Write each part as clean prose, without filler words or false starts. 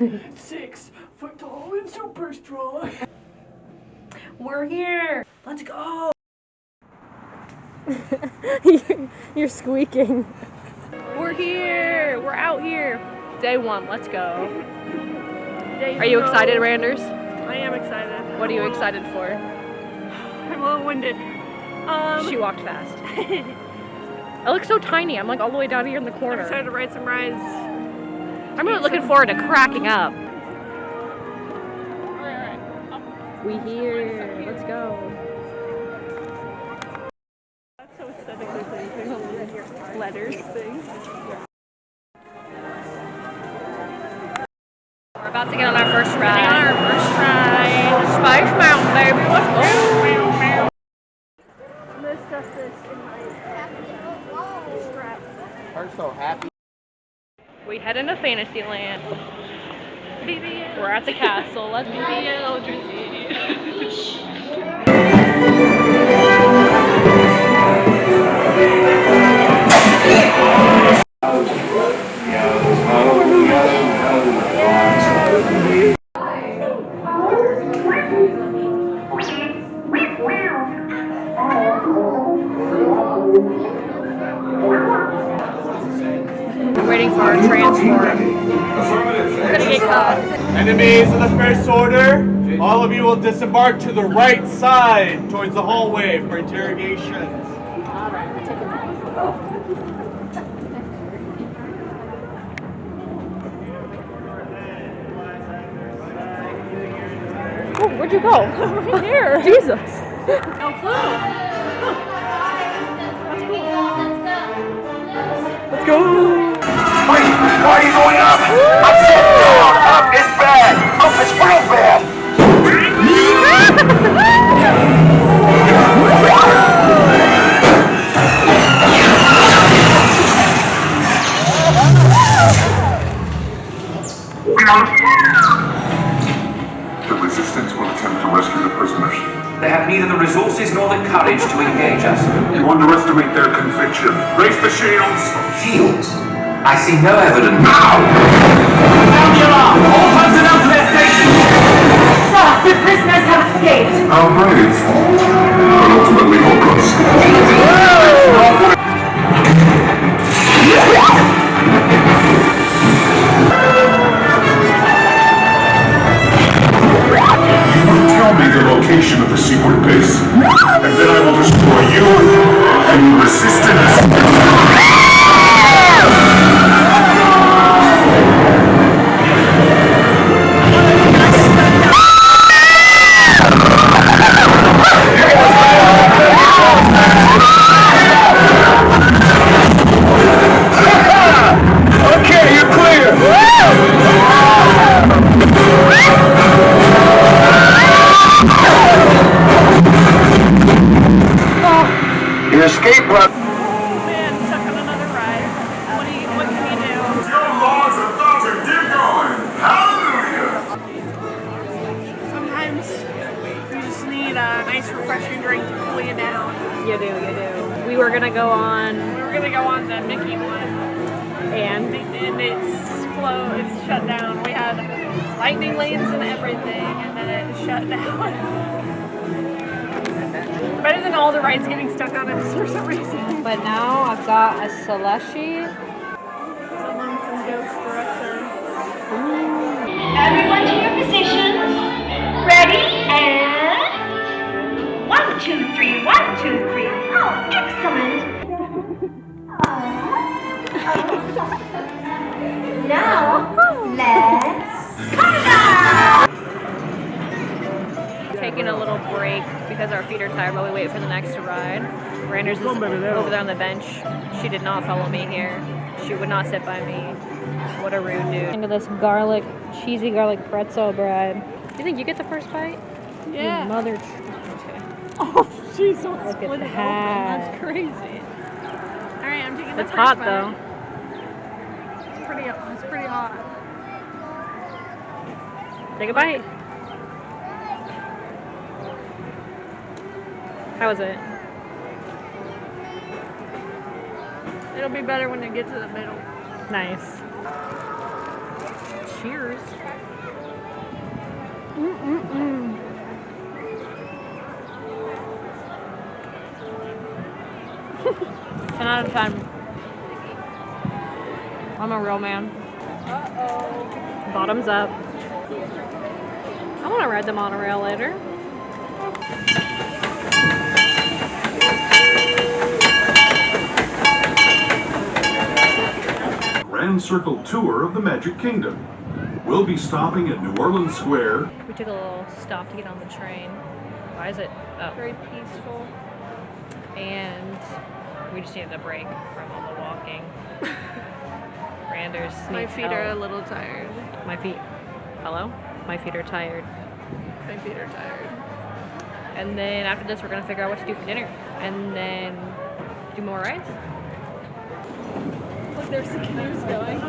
6 foot tall and super strong. We're here. Let's go. You're squeaking. We're here. We're out here. Day 1. Let's go. Are you excited, Randers? I am excited. What are you excited for? I'm a little winded. She walked fast. It looks so tiny. I'm like all the way down here in the corner. I'm excited to ride some rides. I'm really looking forward to cracking up. We here. Let's go. That's so aesthetically pleasing. Letters thing. We're about to get on our first ride. On our first ride. Spice Mountain, baby. Let's go. I'm gonna stuff this in my strap. We're so happy. We head into Fantasyland. BBL. We're at the castle. Let's BBL Jersey. waiting for our transport. We're gonna get caught. Enemies in the first order, all of you will disembark to the right side towards the hallway for interrogations. Oh, where'd you go? Over here. Jesus. No clue. Let's go. Wait, why are you going up? I said down. Up is bad. Up is real bad. The resistance will attempt to rescue the prisoners. They have neither the resources nor the courage to engage us. You underestimate their conviction. Raise the shields! Shields? I see no evidence. Now! Sound the alarm! All personnel to their stations! Sir, the prisoners have escaped. How brave, but ultimately hopeless. Tell me the location of the secret base, and then I will destroy you and your resistance. Okay, you're clear. Your escape route. Man, stuck on another ride. What can you do? Your laws and thugs are dear going. Hallelujah. Sometimes you just need a nice refreshing drink to cool you down. You do, you do. We were gonna go on, We were gonna go on the Mickey one, and and it's shut down. We had lightning lanes and everything, and then it shut down. Better than all the rides getting stuck on it for some reason. but now I've got a slushy. Someone can go for us there. Everyone to your positions. Ready? And 1, 2, 3, 1, 2, 3. Oh, excellent. Now, let's countdown. Taking a little break because our feet are tired while we wait for the next ride. Randers is over there on the bench. She did not follow me here. She would not sit by me. What a rude dude. Into this cheesy garlic pretzel bread. Do you think you get the first bite? Yeah. Your mother. Oh, jeez, don't Look split at it that. open. That's crazy. All right, I'm taking the It's first hot bite. though. It's pretty hot. Take a bite. How is it? It'll be better when it gets to the middle. Nice. Cheers. 10 out of 10. I'm a real man. Uh-oh. Bottoms up. I want to ride the monorail later. Grand Circle tour of the Magic Kingdom. We'll be stopping at New Orleans Square. We took a little stop to get on the train. Why is it? Oh. Very peaceful. And we just needed a break from all the walking. Randers. My needs feet are a help. little tired. My feet. Hello? My feet are tired. My feet are tired. And then after this, we're gonna figure out what to do for dinner. And then do more rides. Look, there's the canoes going.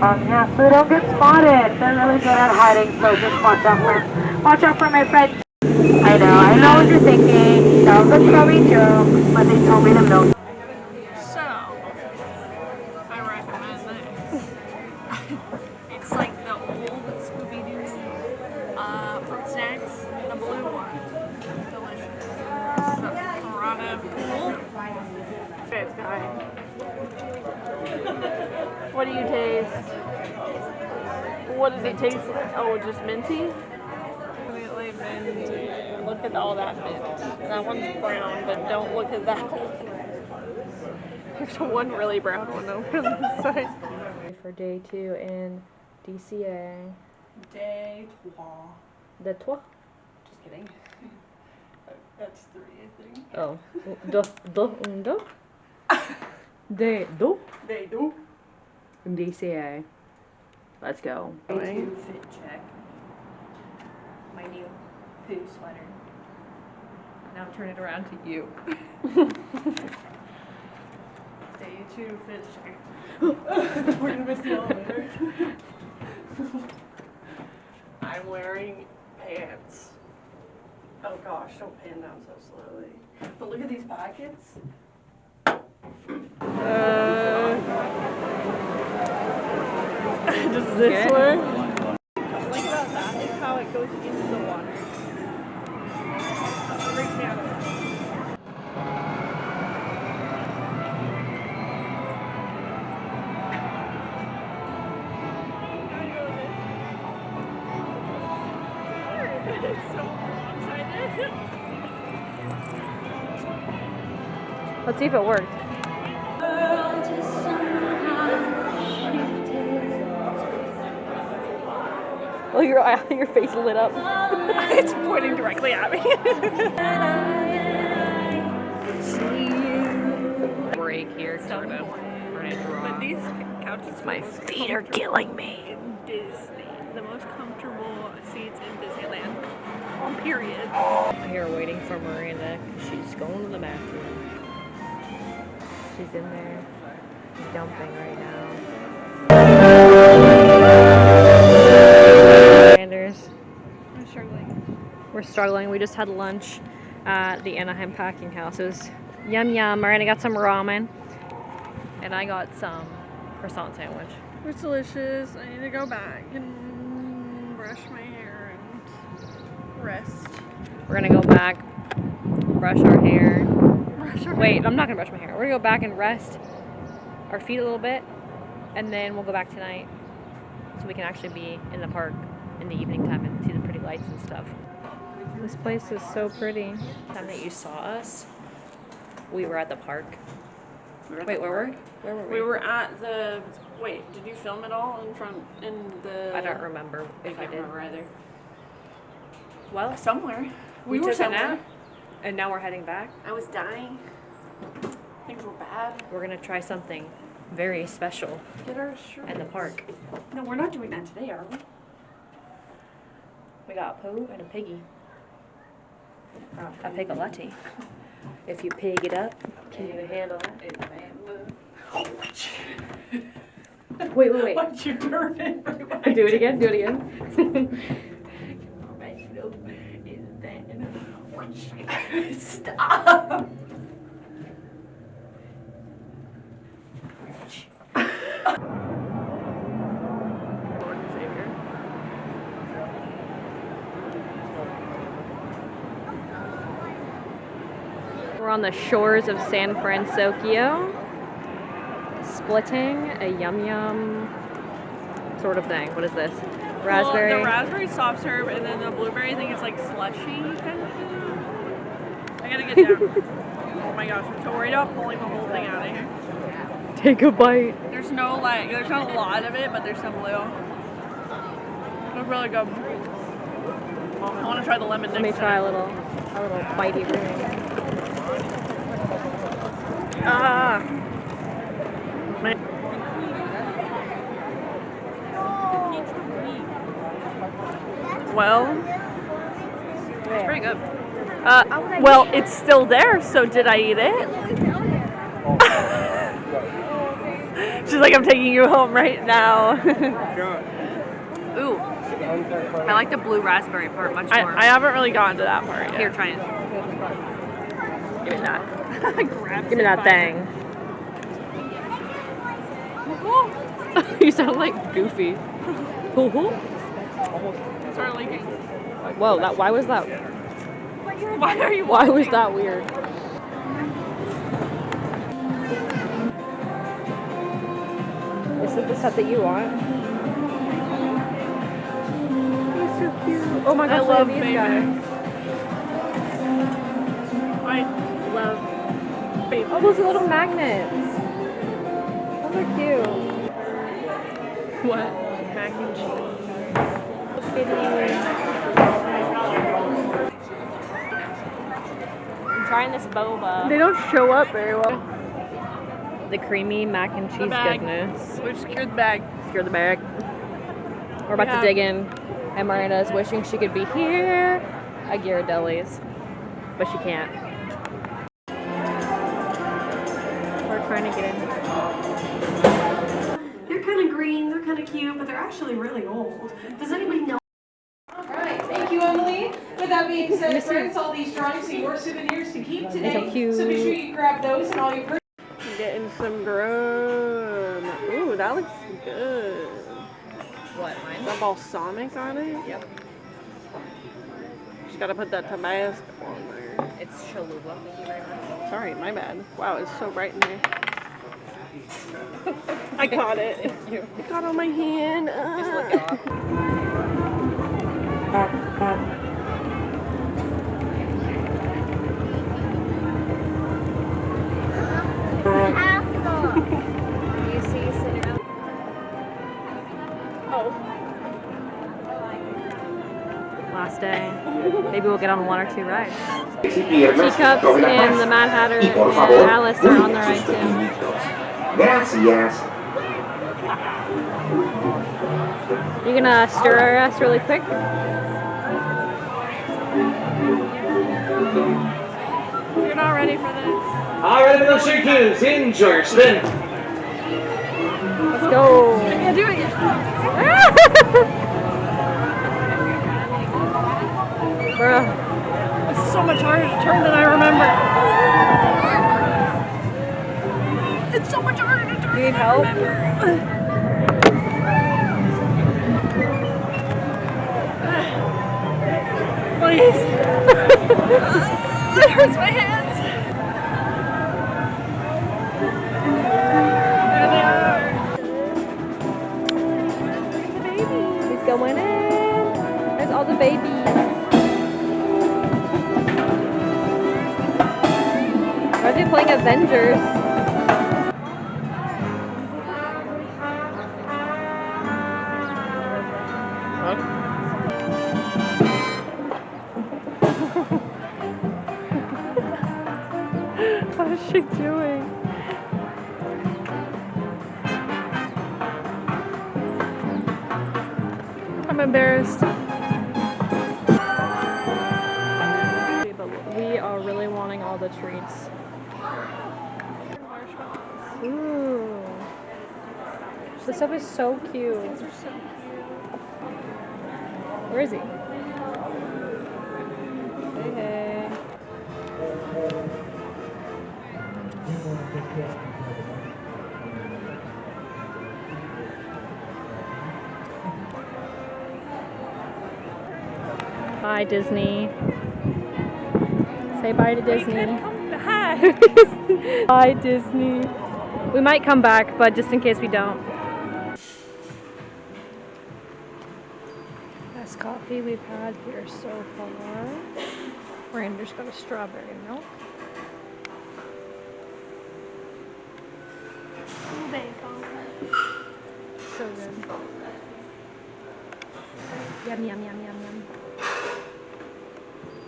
Yeah, so don't get spotted. They're really good at hiding, so just watch out for my friend. I know what you're thinking. That was a chubby joke, but they told me to milk. So, I recommend this. It's like the old Scooby-Doo fruit snacks, the blue one. Delicious. The Piranha Pool. It's guy. What do you taste? What does it taste like? Oh, just minty? Completely minty. Look at all that mint. That one's brown, but don't look at that one. There's one really brown one over on this side. For day 2 in DCA. Day 3. De trois? Just kidding. That's 3, I think. Oh. Do. De do. Day 2. In DCA. Let's go. Day 2 fit check. My new poo sweater. Now turn it around to you. Day 2 fit check. We're gonna miss the elevator. I'm wearing pants. Oh gosh, don't pan down so slowly. But look at these pockets. Does this work? What I like about that is how it goes into the water. Right down. Let's see if it worked. Oh, your face lit up. It's pointing directly at me. Break here, sort of. But these couches, My feet are killing me. in Disney, the most comfortable seats in Disneyland. Period. I'm here waiting for Miranda. She's going to the bathroom. She's in there dumping right now. Anders. I'm struggling. We're struggling. We just had lunch at the Anaheim Packing House. It was yum yum. Miranda got some ramen. And I got some croissant sandwich. It was delicious. I need to go back and brush my hair and rest. We're gonna go back, brush our hair. Brush our Wait, I'm not gonna brush my hair. We're gonna go back and rest our feet a little bit, and then we'll go back tonight so we can actually be in the park in the evening time and see the pretty lights and stuff. This place is so pretty. The time that you saw us, we were at the park. Wait, where were we? We were at the. Wait, did you film it all in the? I don't remember if I I did. don't remember either. Well, Somewhere. we were took a somewhere. nap, and now we're heading back. I was dying. Things were bad. We're gonna try something very special Get our shirt. in the park. No, we're not doing that today, are we? We got a poo and a piggy. A pigaletti. If you pig it up, can you handle it? Wait. Why'd you turn it? Do it again. Stop! We're on the shores of San Francisco, splitting a yum yum sort of thing. What is this? Raspberry? Well, the raspberry soft serve, and then the blueberry thing is like slushy kind of thing. I gotta get down. Oh my gosh, I'm so worried about pulling the whole thing out of here. Take a bite. There's no like, there's not a lot of it, but there's some blue. It's really good. I want to try the lemon. Let me try a little bitey thing. Ah. Well, it's pretty good. Well, it's still there, so did I eat it? She's like, I'm taking you home right now. Ooh, I like the blue raspberry part much more. I haven't really gotten to that part yet. Here, try it. Give me that. Give me that thing. You sound like Goofy. Start leaking. Whoa, why was that? Why are you? Why was that weird? Is it the set that you want? He's so cute. Oh my gosh, I love these baby. guys. I love baby. Oh, those are little magnets. Those are cute. What? Mac and cheese. I'm trying this boba. They don't show up very well. The creamy mac and cheese goodness. We secured the bag. Secure the bag. We're about to dig in. And Miranda's wishing she could be here at Ghirardelli's, but she can't. We're trying to get in. They're kind of green, they're kind of cute, but they're actually really old. Does anybody know? Alright, thank you, Emily. With that being said, friends, all these drawings are your souvenirs to keep today. So cute. So make sure you grab those and all your Getting some grub. Ooh, that looks good. What, mine? Is that balsamic on it? Yep. Just gotta put that Tabasco on there. It's Cholula. Thank you very much. Sorry, my bad. Wow, it's so bright in here. I caught it. Thank you. It got on my hand. Just look it off. You see Cinderella? Oh. Last day. Maybe we'll get on one or two rides. Teacups and the Mad Hatter and Alice are on the ride too. Gracias. You gonna stir us really quick? You're not ready for this. Alright, milkshake cubes, enjoy your spin. Let's go. I can't do it yet. Bruh. This is so much harder to turn than I remember. It's so much harder to turn. You need help? Please. It hurts my hands. There they are. The babies. He's going in. There's all the babies. Are they playing Avengers? What is she doing? I'm embarrassed. But we are really wanting all the treats. Ooh. This stuff is so cute. Where is he? Hey, hey. Bye, Disney. Say bye to Disney. Come back. Hi. Bye, Disney. We might come back, but just in case we don't. Best coffee we've had here so far. Rander's got a strawberry milk. So good. Yum, yum, yum, yum, yum.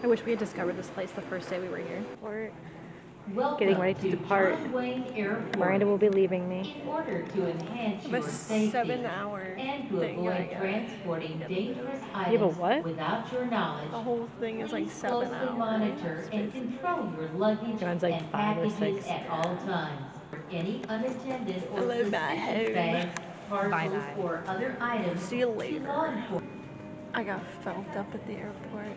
I wish we had discovered this place the first day we were here. We're getting ready to depart. Miranda will be leaving me. In order to enhance your safety 7-hour and to thing avoid I got. transporting dangerous You have a items what? without your knowledge, The whole thing is like please 7 closely hours. monitor and control your luggage Mine's like and 5 or packages 6. at all times. Any unattended or Hello, my suspicious home. bags, parcels, Bye-bye. or other items See you to later. law enforcement. I got felt up at the airport.